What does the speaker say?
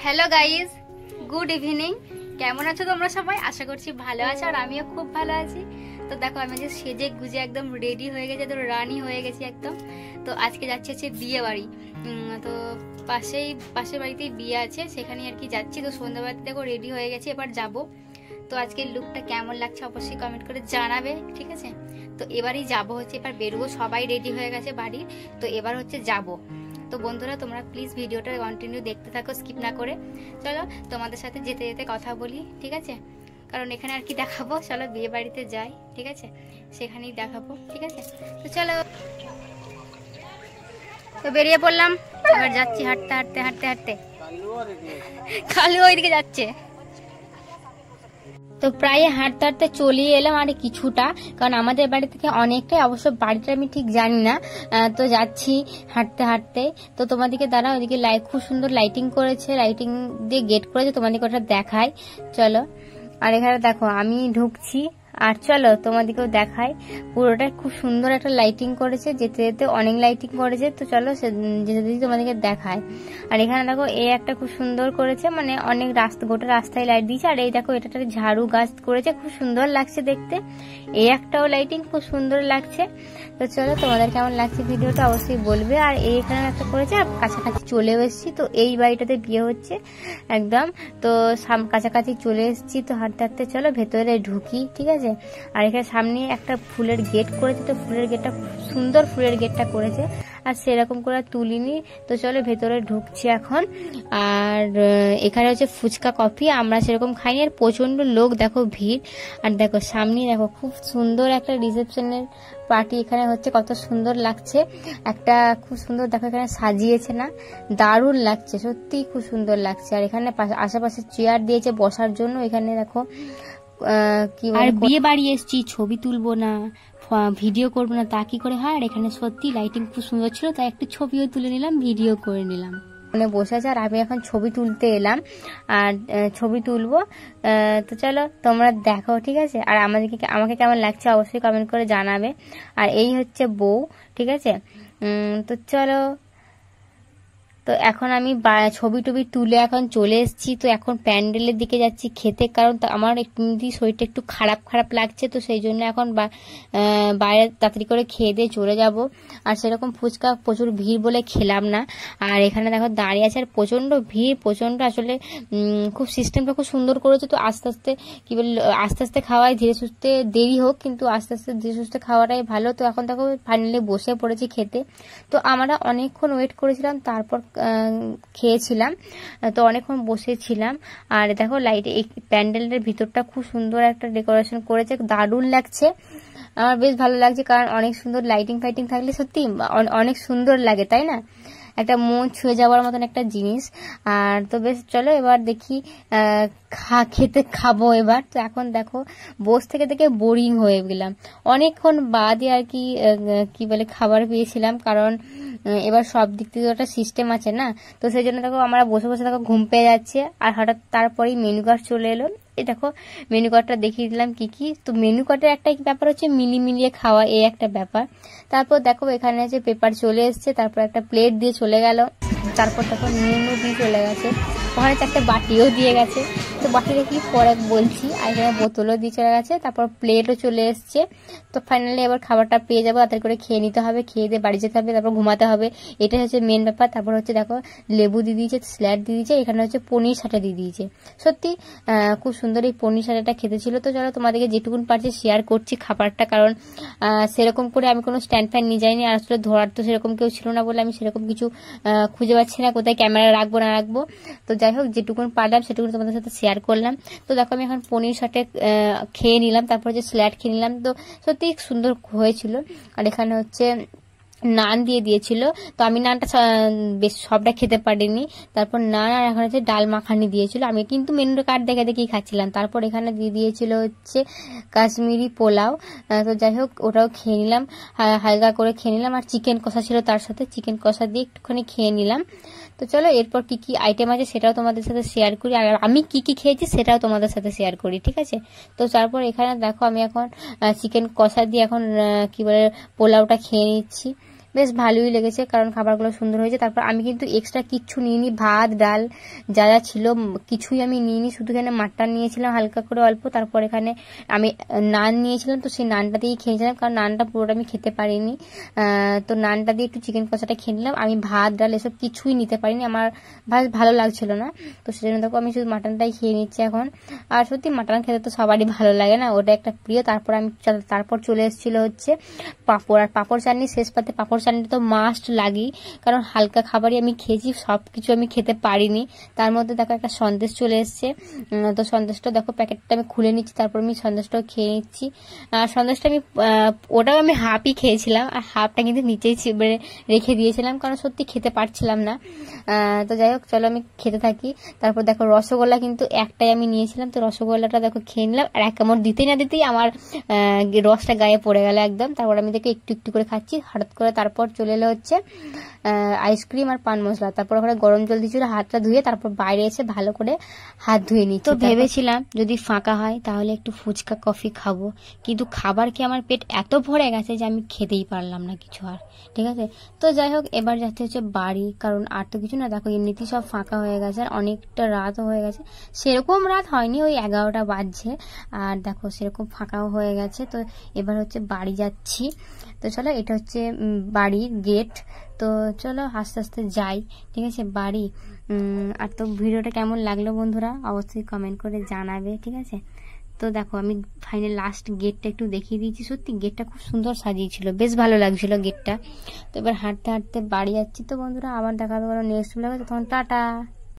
Hello guys, good evening. কেমন আছো তোমরা সবাই? আশা করছি ভালো আছো, আর আমিও খুব ভালো আছি। তো দেখো, আমি যে সেজে গুজে একদম রেডি হয়ে গেছি, তো রানি হয়ে গেছি একদম। তো আজকে যাচ্ছি হচ্ছে বিয়ে বাড়ি। তো পাশের বাড়িতেই বিয়ে আছে, সেখানে আর কি যাচ্ছি। তো সন্ধ্যাবেলাতে দেখো রেডি হয়ে গেছি, এবার যাব। তো আজকের লুকটা কেমন লাগছে অবশ্যই কমেন্ট করে জানাবে, ঠিক আছে? তো এবারই যাব হচ্ছে, এবার বেরোবো, সবাই রেডি হয়ে গেছে বাড়ির। তো এবার হচ্ছে যাব। তো বন্ধুরা, তোমরা প্লিজ ভিডিওটা কন্টিনিউ দেখতে থাকো, স্কিপ না করে। চলো তোমাদের সাথে যেতে যেতে কথা বলি, ঠিক আছে? কারণ এখানে আর কি দেখাবো, চলো বিয়ে বাড়িতে যাই, ঠিক আছে? সেখানেই দেখাবো, ঠিক আছে? তো চলো, তো বেরিয়ে পড়লাম। এবার যাচ্ছি হাঁটতে হাঁটতে হাঁটতে হাঁটতে। খালি ওইদিকে যাচ্ছে। তো প্রায় হাঁটতে হাঁটতে চলে এলাম আর কিছুটা, কারণ আমাদের বাড়ি থেকে অনেকটাই, অবশ্য বাড়িটা আমি ঠিক জানি না। তো যাচ্ছি হাঁটতে হাঁটতে। তো তোমাদেরকে দাঁড়া, ওইদিকে খুব সুন্দর লাইটিং করেছে, লাইটিং দিয়ে গেট করেছে, তোমাদেরকে ওটা দেখাই চলো। আর এখানে দেখো আমি ঢুকছি, আর চলো তোমাদেরকেও দেখাই। পুরোটা খুব সুন্দর একটা লাইটিং করেছে, যেতে যেতে অনেক লাইটিং করেছে। তো চলো যেতে যেতে তোমাদেরকে দেখায়। আর এখানে দেখো এই একটা খুব সুন্দর করেছে, মানে অনেক গোটা রাস্তায় লাইট দিয়েছে। আর এই দেখো এটা ঝাড়ু গাছ করেছে, খুব সুন্দর লাগছে দেখতে। এই একটাও লাইটিং খুব সুন্দর লাগছে। তো চলো, তোমাদের কেমন লাগছে ভিডিওটা অবশ্যই বলবে। আর এখানে একটা করেছে, আর কাছাকাছি চলেও এসেছি। তো এই বাড়িটাতে বিয়ে হচ্ছে একদম। তো কাছাকাছি চলে এসেছি। তো হাঁটতে হাঁটতে চলো ভেতরে ঢুকি, ঠিক আছে? আর এখানে সামনে একটা ফুলের গেট করেছে। তো ফুলের গেটটা সুন্দর, ফুলের গেটটা করেছে, আর সেরকম করে তুলিনি। তো চলো ভেতরে ঢুকছি এখন। আর এখানে হচ্ছে ফুচকা কফি, আমরা সেরকম খাইনি। আর প্রচন্ড লোক, দেখো ভিড়। আর দেখো সামনে দেখো খুব সুন্দর একটা রিসেপশনের পার্টি এখানে হচ্ছে, কত সুন্দর লাগছে। একটা খুব সুন্দর দেখো এখানে সাজিয়েছে না, দারুণ লাগছে, সত্যি খুব সুন্দর লাগছে। আর এখানে আশেপাশে চেয়ার দিয়েছে বসার জন্য। এখানে দেখো কি আর বিয়ে বাড়ি এসছি, ছবি তুলবো না, ভিডিও করবো না, তা কি করে হয়? আর এখানে সত্যি লাইটিং খুব সুন্দর ছিল, তাই একটু ছবিও তুলে নিলাম, ভিডিও করে নিলাম। মানে বসে আছে, আর আমি এখন ছবি তুলতে এলাম, আর ছবি তুলবো। তো চলো তোমরা দেখো, ঠিক আছে? আর আমাকে কেমন লাগছে অবশ্যই কমেন্ট করে জানাবে। আর এই হচ্ছে বউ, ঠিক আছে? তো চলো, তো এখন আমি ছবি টবি তুলে এখন চলে এসেছি। তো এখন প্যান্ডেলের দিকে যাচ্ছি খেতে, কারণ আমার এমনি শরীরটা একটু খারাপ খারাপ লাগছে। তো সেই জন্য এখন বাইরে তাড়াতাড়ি করে খেয়ে দিয়ে চলে যাব। আর সেরকম ফুচকা প্রচুর ভিড় বলে খেলাম না। আর এখানে দেখো দাঁড়িয়ে আছে, আর প্রচন্ড ভিড়, প্রচন্ড আসলে খুব সিস্টেমটা খুব সুন্দর করেছে। তো আস্তে আস্তে কি বল, আস্তে আস্তে খাওয়াই, ধীরে সুস্থে দেরি হোক, কিন্তু আস্তে আস্তে ধীরে সুস্থে খাওয়াটাই ভালো। তো এখন দেখো ফাইনালি বসে পড়েছি খেতে। তো আমরা অনেকক্ষণ ওয়েট করেছিলাম, তারপর খেয়েছিলাম। তো অনেকক্ষণ বসেছিলাম। আর দেখো লাইট, এই প্যান্ডেলের ভিতরটা খুব সুন্দর একটা ডেকোরেশন করেছে, দারুণ লাগছে। আমার বেশ ভালো লাগছে, কারণ অনেক সুন্দর লাইটিং ফাইটিং থাকলে সত্যি অনেক সুন্দর লাগে, তাই না? একটা মন ছুঁয়ে যাওয়ার মতন একটা জিনিস। আর তো বেশ চলো এবার দেখি খেতে খাবো এবার। তো এখন দেখো বস থেকে থেকে বোরিং হয়ে গেলাম, অনেকক্ষণ বাদে আর কি বলে খাবার পেয়েছিলাম। কারণ এবার সব দিক থেকে একটা সিস্টেম আছে না, তো সেই জন্য দেখো আমরা বসে বসে দেখো ঘুম পেয়ে যাচ্ছে। আর হঠাৎ তারপরেই মেনু কার্ড চলে এলো। এই দেখো মেনু কার্ডটা দেখিয়ে দিলাম কি কি। তো মেনু কার্ডের একটা ব্যাপার হচ্ছে মিলিয়ে খাওয়া, এই একটা ব্যাপার। তারপর দেখো এখানে যে পেপার চলে এসছে, তারপর একটা প্লেট দিয়ে চলে গেল, তারপর দেখো নুনও দিয়ে চলে গেছে, ওখানে একটা বাটিও দিয়ে গেছে। তো বাটিটা কি পরে বলছি। আর এখানে বোতলও দিয়ে চলে গেছে, তারপর প্লেটও চলে এসছে। তো ফাইনালি এবার খাবারটা পেয়ে যাবো, তাড়াতাড়ি করে খেয়ে নিতে হবে, খেয়ে দিয়ে বাড়ি যেতে হবে, তারপর ঘুমাতে হবে। এটাই হচ্ছে মেন ব্যাপার। তারপর হচ্ছে দেখো লেবু দিয়ে দিয়েছে, স্যালাড দিয়ে দিয়েছে, এখানে হচ্ছে পনির সাটা দিয়ে দিয়েছে। সত্যি খুব সুন্দর এই পনির সাটাটা খেতে ছিল। তো চলো তোমাদেরকে যেটুকুন পারছি শেয়ার করছি খাবারটা, কারণ সেরকম করে আমি কোনো স্ট্যান্ড ফ্যান নিয়ে যাইনি। আর আসলে ধরার তো সেরকম কেউ ছিল না বলে আমি সেরকম কিছু খুঁজে পাচ্ছি না, কোথায় ক্যামেরা রাখবো না রাখবো। তো যাই হোক, যেটুকুন পারলাম সেটুকুন তোমাদের সাথে শেয়ার করলাম। তো দেখো আমি এখন পনির সাথে খেয়ে নিলাম, তারপর হচ্ছে স্যালাড খেয়ে নিলাম। তো সত্যি সুন্দর হয়েছিল। আর এখানে হচ্ছে নান দিয়ে দিয়েছিল। তো আমি নানটা বেশ সবটা খেতে পারিনি। তারপর নান, আর এখন হচ্ছে ডাল মাখানি দিয়েছিল। আমি কিন্তু মেনু কার্ড দেখে দেখেই খাচ্ছিলাম। তারপর এখানে দিয়ে দিয়েছিল হচ্ছে কাশ্মীরি পোলাও। তো যাই হোক ওটাও খেয়ে নিলাম, হালকা করে খেয়ে নিলাম। আর চিকেন কষা ছিল তার সাথে, চিকেন কষা দিয়ে একটুখানি খেয়ে নিলাম। তো চলো এরপর কি কি আইটেম আছে সেটাও তোমাদের সাথে শেয়ার করি, আর আমি কি কি খেয়েছি সেটাও তোমাদের সাথে শেয়ার করি, ঠিক আছে? তো তারপর এখানে দেখো আমি এখন চিকেন কষা দিয়ে এখন কি বলে পোলাওটা খেয়ে নিচ্ছি। বেশ ভালোই লেগেছে, কারণ খাবারগুলো সুন্দর হয়েছে। তারপর আমি কিন্তু এক্সট্রা কিচ্ছু নিইনি, ভাত ডাল যা যা ছিল কিছুই আমি নিইনি, শুধু এখানে মাটন নিয়েছিলাম হালকা করে অল্প। তারপর এখানে আমি নান নিয়েছিলাম, তো সেই নানটা দিয়েই খেয়েছিলাম, কারণ নানটা পুরোটা আমি খেতে পারিনি। তো নানটা দিয়ে একটু চিকেন কষাটা খেয়ে নিলাম। আমি ভাত ডাল এসব কিছুই নিতে পারিনি, আমার ভালো লাগছিল না, তো সেজন্য দেখো আমি শুধু মাটনটাই খেয়ে নিচ্ছি এখন। আর সত্যি মাটন খেতে তো সবারই ভালো লাগে না, ওটা একটা প্রিয়। তারপর চলে এসেছিল হচ্ছে পাঁপড়, আর পাঁপড় চাটনি শেষ পাতে পাঁপড় চাটনি তো মাস্ট লাগেই, কারণ হালকা খাবারই আমি খেয়েছি, সব কিছু আমি খেতে পারিনি। তার মধ্যে দেখো একটা সন্দেশ চলে এসছে, তো সন্দেশটা দেখো প্যাকেটটা আমি খুলে নিচ্ছি, তারপর আমি সন্দেশটাও খেয়ে নিচ্ছি। সন্দেশটা ওটাও আমি হাফই খেয়েছিলাম, আর হাফটা কিন্তু নিচেই রেখে দিয়েছিলাম, কারণ সত্যি খেতে পারছিলাম না। তো যাই হোক, চলো আমি খেতে থাকি। তারপর দেখো রসগোল্লা কিন্তু একটাই আমি নিয়েছিলাম, তো রসগোল্লাটা দেখো খেয়ে নিলাম, আর এক কামড় দিতেই না দিতেই আমার রসটা গায়ে পড়ে গেল একদম। তারপর আমি দেখে একটু একটু করে খাচ্ছি হঠাৎ করে। তারপর চলে এলো হচ্ছে আইসক্রিম আর পান মশলা। তারপর ওখানে গরম জল দিয়েছিল, হাতটা ধুয়ে তারপর বাইরে এসে ভালো করে হাত ধুয়ে নিচ্ছি। তো ভেবেছিলাম যদি ফাঁকা হয় তাহলে একটু ফুচকা কফি খাবো, কিন্তু খাবার কি আমার পেট এত ভরে গেছে যে আমি খেতেই পারলাম না কিছু আর। ঠিক আছে, তো যাই হোক, এবার যাচ্ছে হচ্ছে বাড়ি, কারণ আর তো কিছু না, দেখো এমনিতেই সব ফাঁকা হয়ে গেছে, আর অনেকটা রাতও হয়ে গেছে। সেরকম রাত হয়নি, ওই 11টা বাজছে, আর দেখো সেরকম ফাঁকাও হয়ে গেছে। তো এবার হচ্ছে বাড়ি যাচ্ছি। তো চলো, এটা হচ্ছে বাড়ির গেট। তো চলো আস্তে আস্তে যাই, ঠিক আছে বাড়ি। আর তো ভিডিওটা কেমন লাগলো বন্ধুরা অবশ্যই কমেন্ট করে জানাবে, ঠিক আছে। তো দেখো আমি ফাইনাল লাস্ট গেটটা একটু দেখিয়ে দিয়েছি, সত্যি গেটটা খুব সুন্দর সাজিয়েছিল, বেশ ভালো লাগছিল গেটটা। তো এবার হাঁটতে হাঁটতে বাড়ি যাচ্ছি। তো বন্ধুরা আবার দেখা হবে নেক্সট ব্লগে, তখন টাটা।